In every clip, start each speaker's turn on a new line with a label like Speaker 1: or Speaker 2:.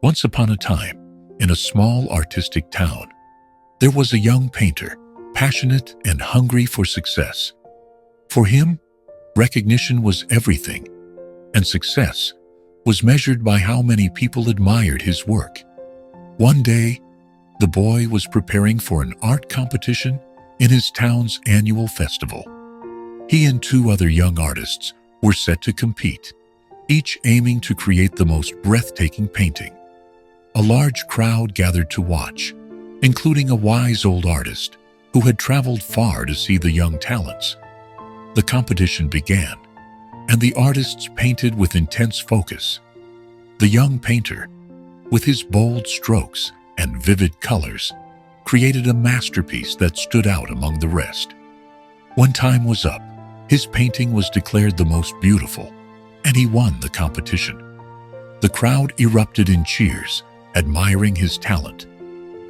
Speaker 1: Once upon a time, in a small artistic town, there was a young painter, passionate and hungry for success. For him, recognition was everything, and success was measured by how many people admired his work. One day, the boy was preparing for an art competition in his town's annual festival. He and two other young artists were set to compete, each aiming to create the most breathtaking painting. A large crowd gathered to watch, including a wise old artist who had traveled far to see the young talents. The competition began, and the artists painted with intense focus. The young painter, with his bold strokes and vivid colors, created a masterpiece that stood out among the rest. When time was up, his painting was declared the most beautiful, and he won the competition. The crowd erupted in cheers, admiring his talent.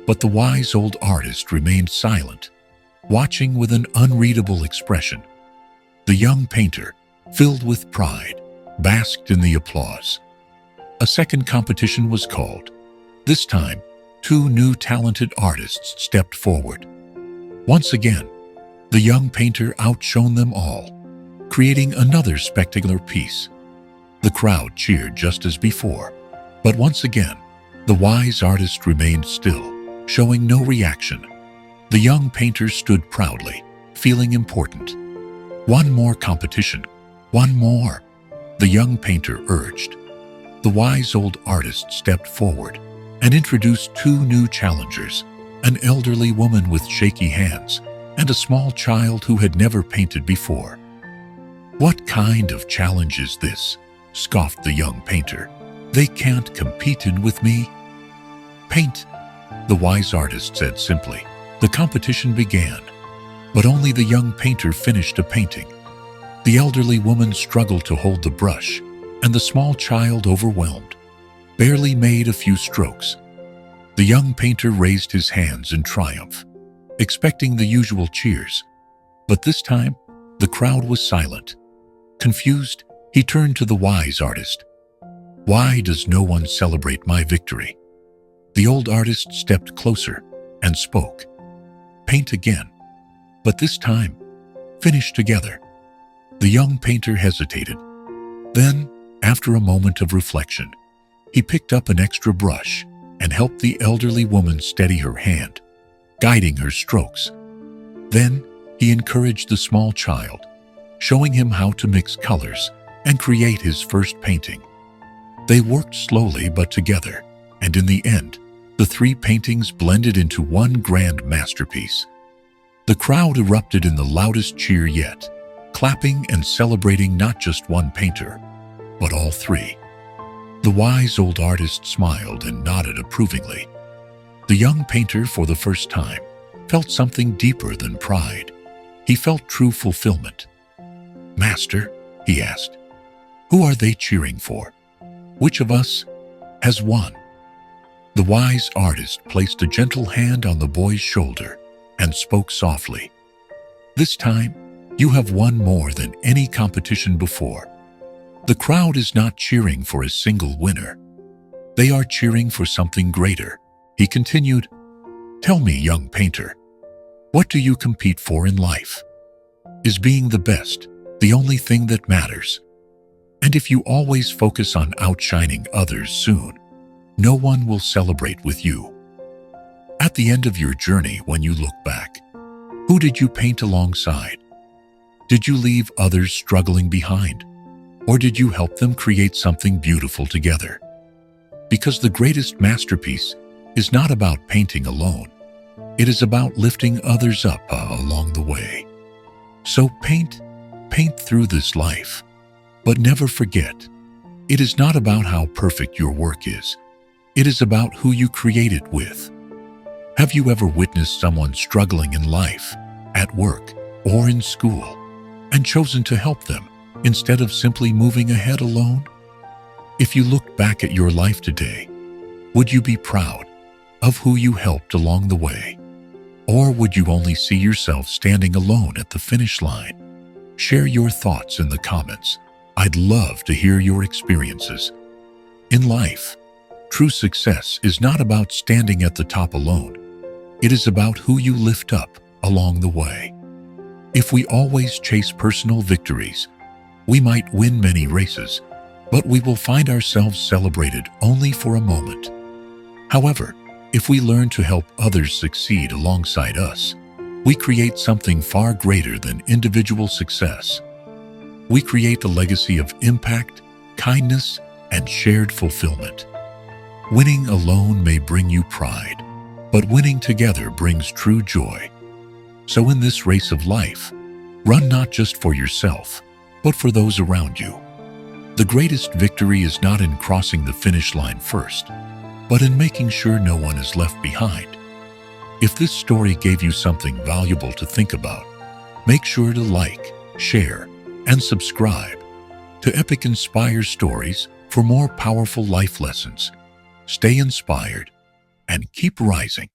Speaker 1: But the wise old artist remained silent, watching with an unreadable expression. The young painter, filled with pride, basked in the applause. A second competition was called. This time, two new talented artists stepped forward. Once again, the young painter outshone them all, creating another spectacular piece. The crowd cheered just as before, but once again, the wise artist remained still, showing no reaction. The young painter stood proudly, feeling important. One more competition, one more, the young painter urged. The wise old artist stepped forward and introduced two new challengers, an elderly woman with shaky hands and a small child who had never painted before. "What kind of challenge is this?" scoffed the young painter. "They can't compete with me." "Paint," the wise artist said simply. The competition began, but only the young painter finished a painting. The elderly woman struggled to hold the brush, and the small child, overwhelmed, barely made a few strokes. The young painter raised his hands in triumph, expecting the usual cheers. But this time, the crowd was silent. Confused, he turned to the wise artist. "Why does no one celebrate my victory?" The old artist stepped closer and spoke. "Paint again, but this time, finish together." The young painter hesitated. Then, after a moment of reflection, he picked up an extra brush and helped the elderly woman steady her hand, guiding her strokes. Then, he encouraged the small child, showing him how to mix colors and create his first painting. They worked slowly but together, and in the end, the three paintings blended into one grand masterpiece. The crowd erupted in the loudest cheer yet, clapping and celebrating not just one painter, but all three. The wise old artist smiled and nodded approvingly. The young painter, for the first time, felt something deeper than pride. He felt true fulfillment. "Master," he asked, "who are they cheering for? Which of us has won?" The wise artist placed a gentle hand on the boy's shoulder and spoke softly. "This time, you have won more than any competition before." The crowd is not cheering for a single winner. They are cheering for something greater. He continued, "Tell me, young painter, what do you compete for in life? Is being the best the only thing that matters? And if you always focus on outshining others, soon, no one will celebrate with you. At the end of your journey, when you look back, who did you paint alongside? Did you leave others struggling behind? Or did you help them create something beautiful together? Because the greatest masterpiece is not about painting alone. It is about lifting others up along the way. So paint through this life. But never forget, it is not about how perfect your work is. It is about who you create it with. Have you ever witnessed someone struggling in life, at work, or in school, and chosen to help them instead of simply moving ahead alone? If you looked back at your life today, would you be proud of who you helped along the way? Or would you only see yourself standing alone at the finish line? Share your thoughts in the comments. I'd love to hear your experiences. In life, True success is not about standing at the top alone. It is about who you lift up along the way. If we always chase personal victories, we might win many races, but we will find ourselves celebrated only for a moment. However, if we learn to help others succeed alongside us, we create something far greater than individual success. We create a legacy of impact, kindness, and shared fulfillment. Winning alone may bring you pride, but winning together brings true joy. So in this race of life, run not just for yourself, but for those around you. The greatest victory is not in crossing the finish line first, but in making sure no one is left behind. If this story gave you something valuable to think about, make sure to like, share, and subscribe to Epic Inspire Stories for more powerful life lessons. Stay inspired and keep rising.